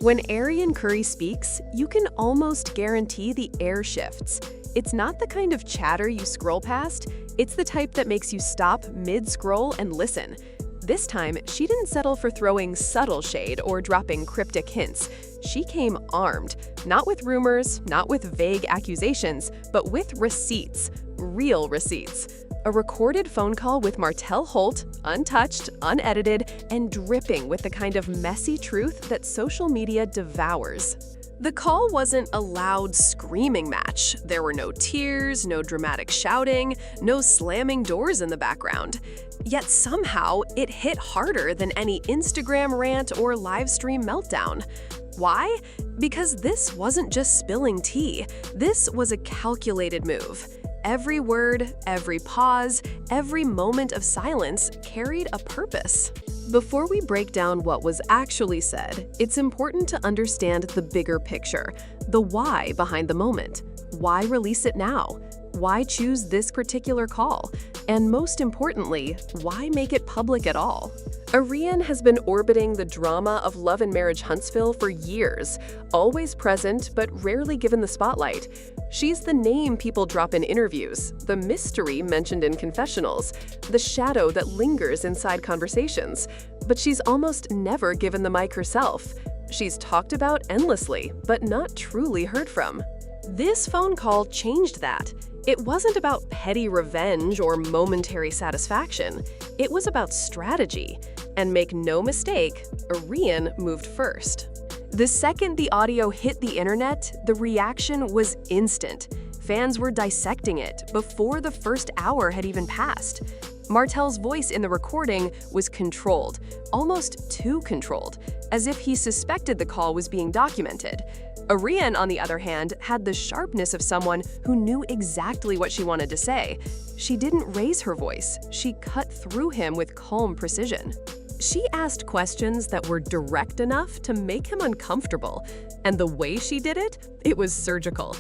When Arionne Curry speaks, you can almost guarantee the air shifts. It's not the kind of chatter you scroll past, it's the type that makes you stop mid-scroll and listen. This time, she didn't settle for throwing subtle shade or dropping cryptic hints. She came armed, not with rumors, not with vague accusations, but with receipts, real receipts. A recorded phone call with Martell Holt, untouched, unedited, and dripping with the kind of messy truth that social media devours. The call wasn't a loud screaming match. There were no tears, no dramatic shouting, no slamming doors in the background. Yet somehow, it hit harder than any Instagram rant or live stream meltdown. Why? Because this wasn't just spilling tea. This was a calculated move. Every word, every pause, every moment of silence carried a purpose. Before we break down what was actually said, it's important to understand the bigger picture, the why behind the moment. Why release it now? Why choose this particular call? And most importantly, why make it public at all? Arionne has been orbiting the drama of Love and Marriage Huntsville for years, always present but rarely given the spotlight. She's the name people drop in interviews, the mystery mentioned in confessionals, the shadow that lingers inside conversations. But she's almost never given the mic herself. She's talked about endlessly, but not truly heard from. This phone call changed that. It wasn't about petty revenge or momentary satisfaction. It was about strategy. And make no mistake, Arionne moved first. The second the audio hit the internet, the reaction was instant. Fans were dissecting it before the first hour had even passed. Martell's voice in the recording was controlled, almost too controlled, as if he suspected the call was being documented. Arionne, on the other hand, had the sharpness of someone who knew exactly what she wanted to say. She didn't raise her voice, she cut through him with calm precision. She asked questions that were direct enough to make him uncomfortable, and the way she did it, it was surgical.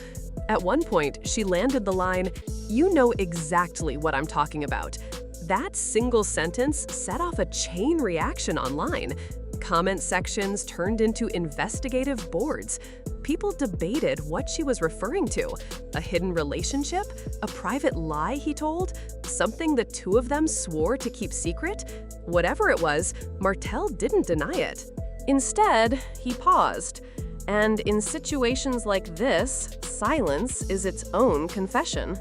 At one point, she landed the line, "You know exactly what I'm talking about." That single sentence set off a chain reaction online. Comment sections turned into investigative boards. People debated what she was referring to. A hidden relationship? A private lie he told? Something the two of them swore to keep secret? Whatever it was, Martell didn't deny it. Instead, he paused. And in situations like this, silence is its own confession.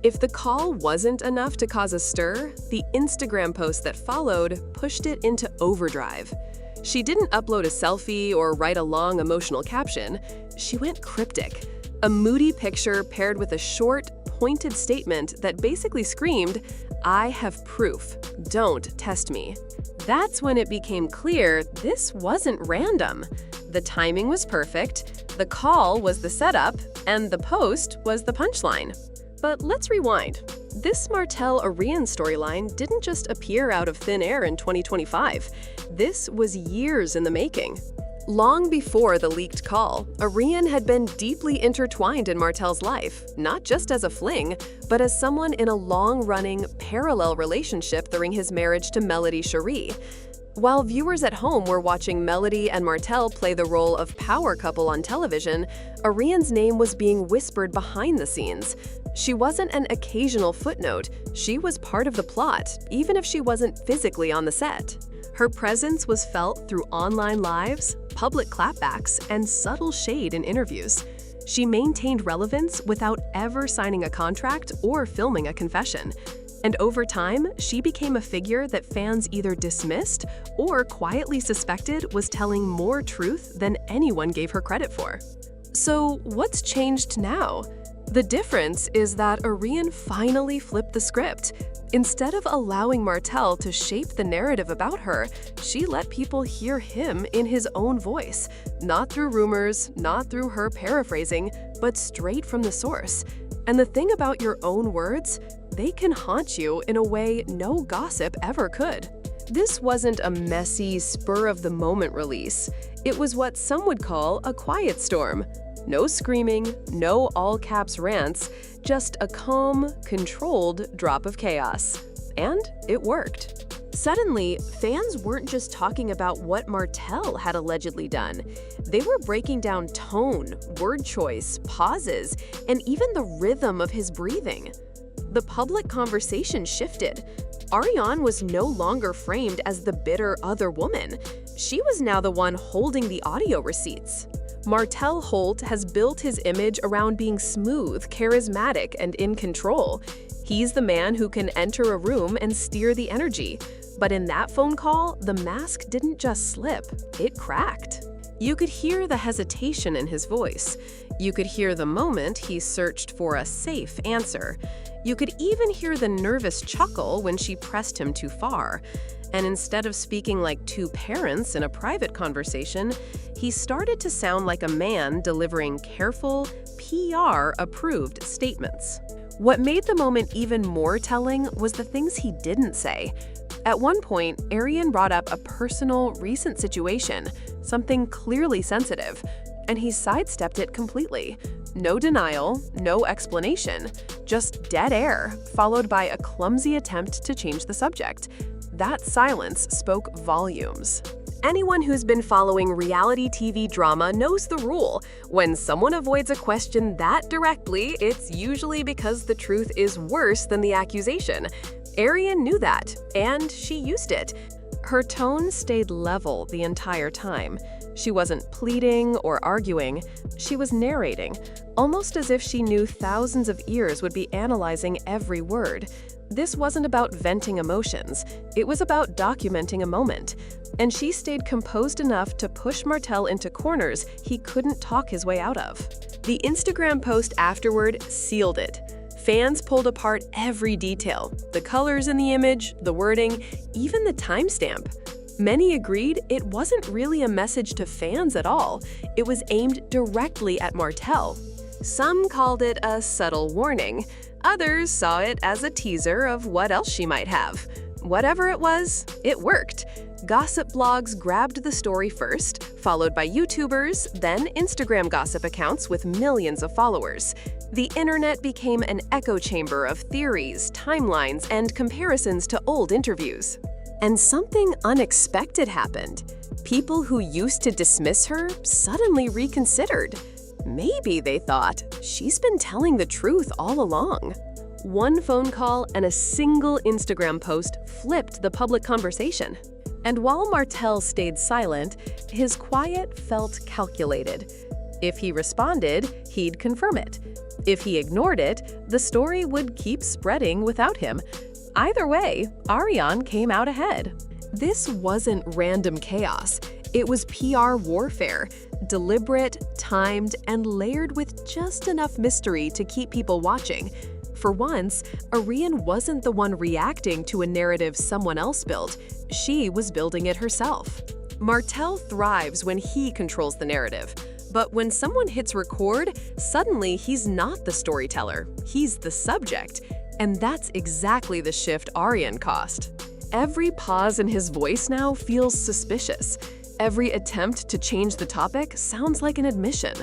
If the call wasn't enough to cause a stir, the Instagram post that followed pushed it into overdrive. She didn't upload a selfie or write a long emotional caption. She went cryptic. A moody picture paired with a short, pointed statement that basically screamed, "I have proof. Don't test me." That's when it became clear this wasn't random. The timing was perfect, the call was the setup, and the post was the punchline. But let's rewind. This Martell-Arionne storyline didn't just appear out of thin air in 2025. This was years in the making. Long before the leaked call, Arionne had been deeply intertwined in Martell's life, not just as a fling, but as someone in a long-running, parallel relationship during his marriage to Melody Cherie. While viewers at home were watching Melody and Martell play the role of power couple on television, Arionne's name was being whispered behind the scenes. She wasn't an occasional footnote, she was part of the plot, even if she wasn't physically on the set. Her presence was felt through online lives, public clapbacks, and subtle shade in interviews. She maintained relevance without ever signing a contract or filming a confession. And over time, she became a figure that fans either dismissed or quietly suspected was telling more truth than anyone gave her credit for. So what's changed now? The difference is that Arionne finally flipped the script. Instead of allowing Martell to shape the narrative about her, she let people hear him in his own voice, not through rumors, not through her paraphrasing, but straight from the source. And the thing about your own words, they can haunt you in a way no gossip ever could. This wasn't a messy, spur-of-the-moment release. It was what some would call a quiet storm. No screaming, no all-caps rants, just a calm, controlled drop of chaos. And it worked. Suddenly, fans weren't just talking about what Martell had allegedly done. They were breaking down tone, word choice, pauses, and even the rhythm of his breathing. The public conversation shifted. Arionne was no longer framed as the bitter other woman. She was now the one holding the audio receipts. Martell Holt has built his image around being smooth, charismatic, and in control. He's the man who can enter a room and steer the energy. But in that phone call, the mask didn't just slip, it cracked. You could hear the hesitation in his voice. You could hear the moment he searched for a safe answer. You could even hear the nervous chuckle when she pressed him too far. And instead of speaking like two parents in a private conversation, he started to sound like a man delivering careful, PR-approved statements. What made the moment even more telling was the things he didn't say. At one point, Arionne brought up a personal, recent situation, something clearly sensitive, and he sidestepped it completely. No denial, no explanation, just dead air, followed by a clumsy attempt to change the subject. That silence spoke volumes. Anyone who's been following reality TV drama knows the rule. When someone avoids a question that directly, it's usually because the truth is worse than the accusation. Arionne knew that, and she used it. Her tone stayed level the entire time. She wasn't pleading or arguing, she was narrating, almost as if she knew thousands of ears would be analyzing every word. This wasn't about venting emotions, it was about documenting a moment. And she stayed composed enough to push Martell into corners he couldn't talk his way out of. The Instagram post afterward sealed it. Fans pulled apart every detail, the colors in the image, the wording, even the timestamp. Many agreed it wasn't really a message to fans at all. It was aimed directly at Martell. Some called it a subtle warning. Others saw it as a teaser of what else she might have. Whatever it was, it worked. Gossip blogs grabbed the story first, followed by YouTubers, then Instagram gossip accounts with millions of followers. The internet became an echo chamber of theories, timelines, and comparisons to old interviews. And something unexpected happened. People who used to dismiss her suddenly reconsidered. Maybe, they thought, she's been telling the truth all along. One phone call and a single Instagram post flipped the public conversation. And while Martell stayed silent, his quiet felt calculated. If he responded, he'd confirm it. If he ignored it, the story would keep spreading without him. Either way, Arionne came out ahead. This wasn't random chaos. It was PR warfare, deliberate, timed, and layered with just enough mystery to keep people watching. For once, Arionne wasn't the one reacting to a narrative someone else built. She was building it herself. Martell thrives when he controls the narrative. But when someone hits record, suddenly he's not the storyteller, he's the subject. And that's exactly the shift Arionne caused. Every pause in his voice now feels suspicious. Every attempt to change the topic sounds like an admission.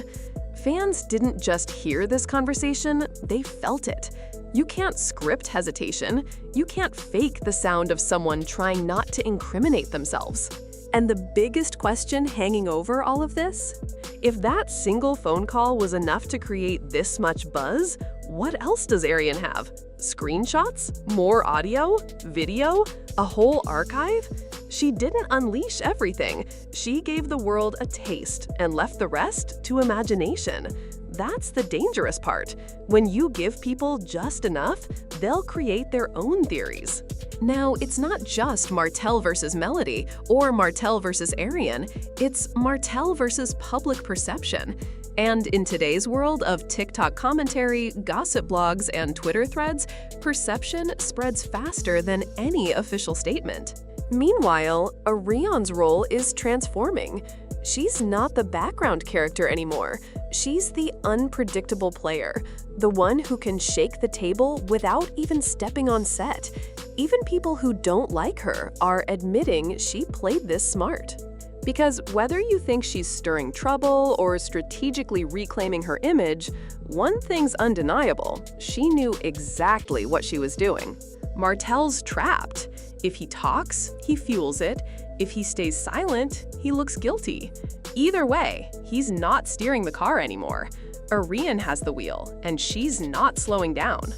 Fans didn't just hear this conversation, they felt it. You can't script hesitation. You can't fake the sound of someone trying not to incriminate themselves. And the biggest question hanging over all of this? If that single phone call was enough to create this much buzz, what else does Arionne have? Screenshots? More audio? Video? A whole archive? She didn't unleash everything. She gave the world a taste and left the rest to imagination. That's the dangerous part. When you give people just enough, they'll create their own theories. Now, it's not just Martell versus Melody or Martell versus Arionne, it's Martell versus public perception. And in today's world of TikTok commentary, gossip blogs, and Twitter threads, perception spreads faster than any official statement. Meanwhile, Arionne's role is transforming. She's not the background character anymore. She's the unpredictable player, the one who can shake the table without even stepping on set. Even people who don't like her are admitting she played this smart. Because whether you think she's stirring trouble or strategically reclaiming her image, one thing's undeniable: she knew exactly what she was doing. Martell's trapped. If he talks, he fuels it. If he stays silent, he looks guilty. Either way, he's not steering the car anymore. Arionne has the wheel, and she's not slowing down.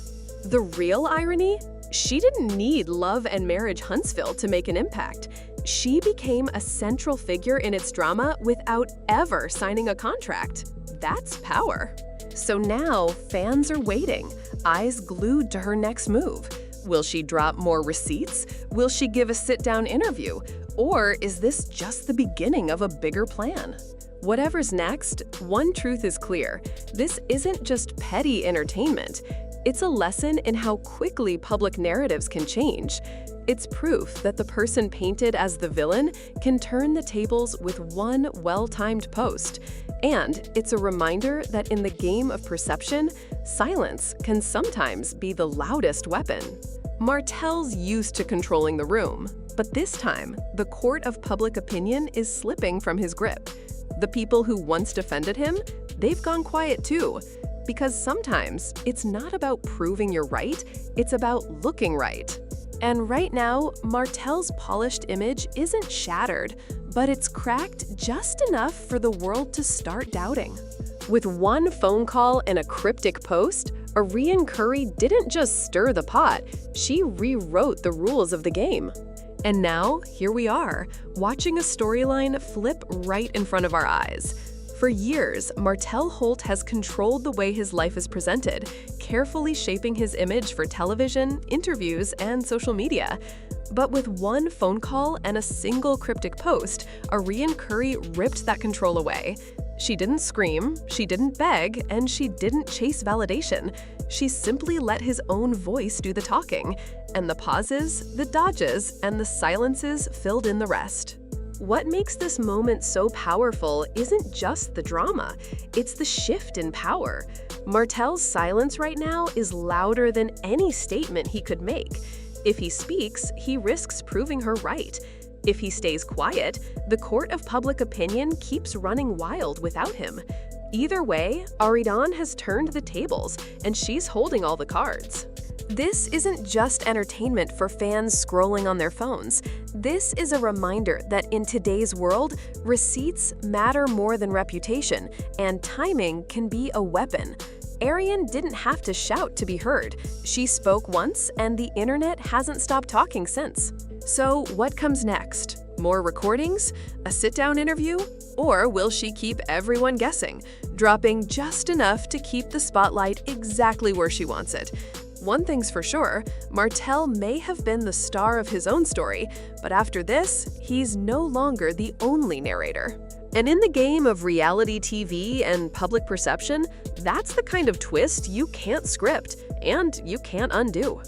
The real irony? She didn't need Love and Marriage Huntsville to make an impact. She became a central figure in its drama without ever signing a contract. That's power. So now, fans are waiting, eyes glued to her next move. Will she drop more receipts? Will she give a sit-down interview? Or is this just the beginning of a bigger plan? Whatever's next, one truth is clear. This isn't just petty entertainment. It's a lesson in how quickly public narratives can change. It's proof that the person painted as the villain can turn the tables with one well-timed post. And it's a reminder that in the game of perception, silence can sometimes be the loudest weapon. Martell's used to controlling the room, but this time, the court of public opinion is slipping from his grip. The people who once defended him, they've gone quiet too. Because sometimes it's not about proving you're right, it's about looking right. And right now, Martell's polished image isn't shattered, but it's cracked just enough for the world to start doubting. With one phone call and a cryptic post, Arionne Curry didn't just stir the pot, she rewrote the rules of the game. And now, here we are, watching a storyline flip right in front of our eyes. For years, Martell Holt has controlled the way his life is presented, carefully shaping his image for television, interviews, and social media. But with one phone call and a single cryptic post, Arionne Curry ripped that control away. She didn't scream, she didn't beg, and she didn't chase validation. She simply let his own voice do the talking, and the pauses, the dodges, and the silences filled in the rest. What makes this moment so powerful isn't just the drama, it's the shift in power. Martell's silence right now is louder than any statement he could make. If he speaks, he risks proving her right. If he stays quiet, the court of public opinion keeps running wild without him. Either way, Arionne has turned the tables, and she's holding all the cards. This isn't just entertainment for fans scrolling on their phones. This is a reminder that in today's world, receipts matter more than reputation, and timing can be a weapon. Arionne didn't have to shout to be heard. She spoke once, and the internet hasn't stopped talking since. So what comes next? More recordings? A sit-down interview? Or will she keep everyone guessing, dropping just enough to keep the spotlight exactly where she wants it? One thing's for sure, Martell may have been the star of his own story, but after this, he's no longer the only narrator. And in the game of reality TV and public perception, that's the kind of twist you can't script and you can't undo.